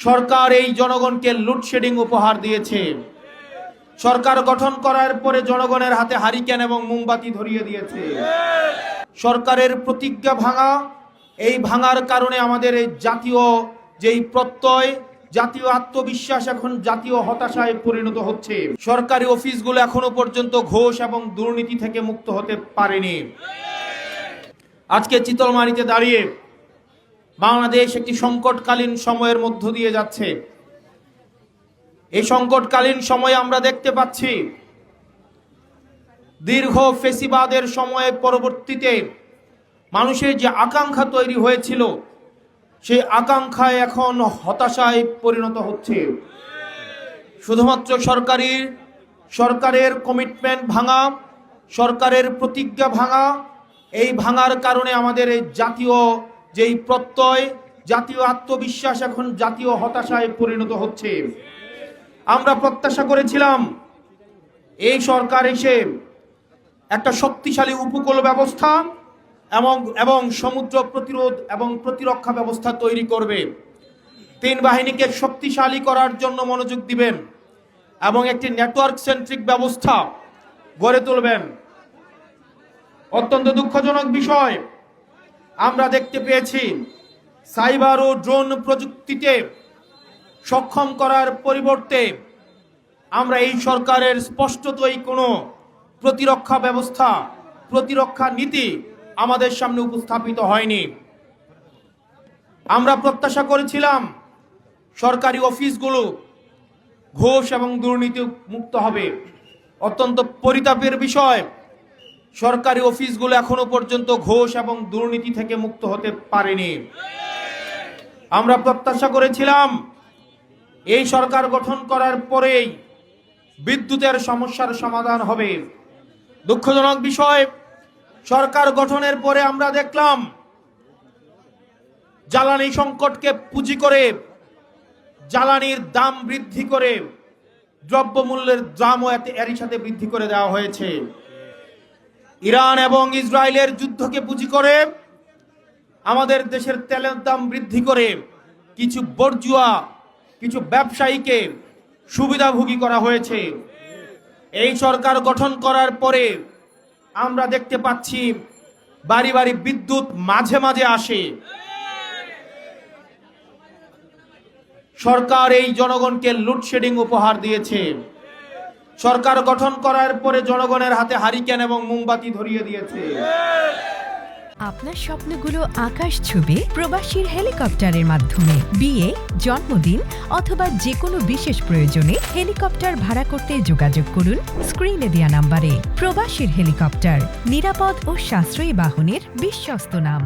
সরকার এই জনগণকে লোডশেডিং উপহার দিয়েছে। সরকার গঠন করার পরে জনগণের হাতে হারিকেন এবং মোমবাতি ধরিয়ে দিয়েছে। সরকারের প্রতিজ্ঞা ভাঙা, এই ভাঙার কারণে আমাদের এই জাতীয় যেই প্রত্যয়, জাতীয় আত্মবিশ্বাস এখন জাতীয় হতাশায় পরিণত হচ্ছে। সরকারি অফিসগুলো এখনো পর্যন্ত ঘোষ এবং দুর্নীতি থেকে মুক্ত হতে পারেনি। আজকে চিতলমারীতে দাঁড়িয়ে বাংলাদেশ একটি সংকটকালীন সময়ের মধ্য দিয়ে যাচ্ছে। এই সংকটকালীন সময়ে আমরা দেখতে পাচ্ছি দীর্ঘ ফেসিবাদের সময়ে পরবর্তীতে মানুষের যে আকাঙ্ক্ষা তৈরি হয়েছিল, সেই আকাঙ্ক্ষায় এখন হতাশায় পরিণত হচ্ছে। শুধুমাত্র সরকারের কমিটমেন্ট ভাঙা, সরকারের প্রতিজ্ঞা ভাঙা, এই ভাঙার কারণে আমাদের এই জাতীয় যেই প্রত্যয়, জাতীয় আত্মবিশ্বাস এখন জাতীয় হতাশায় পরিণত হচ্ছে। আমরা প্রত্যাশা করেছিলাম এই সরকার এসে একটা শক্তিশালী উপকূল ব্যবস্থা এবং সমুদ্র প্রতিরোধ এবং প্রতিরক্ষা ব্যবস্থা তৈরি করবে, তিন বাহিনীকে শক্তিশালী করার জন্য মনোযোগ দিবেন এবং একটি নেটওয়ার্ক সেন্ট্রিক ব্যবস্থা গড়ে তুলবেন। অত্যন্ত দুঃখজনক বিষয়, আমরা দেখতে পেয়েছি সাইবার ও ড্রোন প্রযুক্তিতে সক্ষম করার পরিবর্তে আমরা এই সরকারের স্পষ্টতই কোনো প্রতিরক্ষা ব্যবস্থা, প্রতিরক্ষা নীতি আমাদের সামনে উপস্থাপিত হয়নি। আমরা প্রত্যাশা করেছিলাম সরকারি অফিসগুলো ঘোষ এবং দুর্নীতি মুক্ত হবে। অত্যন্ত পরিতাপের বিষয়, সরকারি অফিসগুলো এখনো পর্যন্ত ঘোষ এবং দুর্নীতি থেকে মুক্ত হতে পারেনি। আমরা প্রত্যাশা করেছিলাম এই সরকার গঠন করার পরেই বিদ্যুতের সমস্যার সমাধান হবে। দুঃখজনক বিষয়, সরকার গঠনের পরে আমরা দেখলাম জ্বালানি সংকটকে পুঁজি করে জ্বালানির দাম বৃদ্ধি করে দ্রব্যমূল্যের দামও এরই সাথে বৃদ্ধি করে দেওয়া হয়েছে। ইরান এবং ইসরায়েলের যুদ্ধকে পুঁজি করে আমাদের দেশের তেলের দাম বৃদ্ধি করে কিছু বর্জুয়া, কিছু ব্যবসায়ীকে সুবিধাভোগী করা হয়েছে। এই সরকার গঠন করার পরে আমরা দেখতে পাচ্ছি বাড়ি বাড়ি বিদ্যুৎ মাঝে মাঝে আসে। সরকার এই জনগণকে লোডশেডিং উপহার দিয়েছে। সরকার গঠন করার পরে জনগণের হাতে হারিকেন এবং মোমবাতি ধরিয়ে দিয়েছে। আপনার স্বপ্নগুলো আকাশ ছুবে প্রবাসীর হেলিকপ্টারের মাধ্যমে। বিয়ে, জন্মদিন অথবা যে কোনো বিশেষ প্রয়োজনে হেলিকপ্টার ভাড়া করতে যোগাযোগ করুন স্ক্রিনে দেয়া নাম্বারে। প্রবাসীর হেলিকপ্টার, নিরাপদ ও সাশ্রয়ী বাহনের বিশ্বস্ত নাম।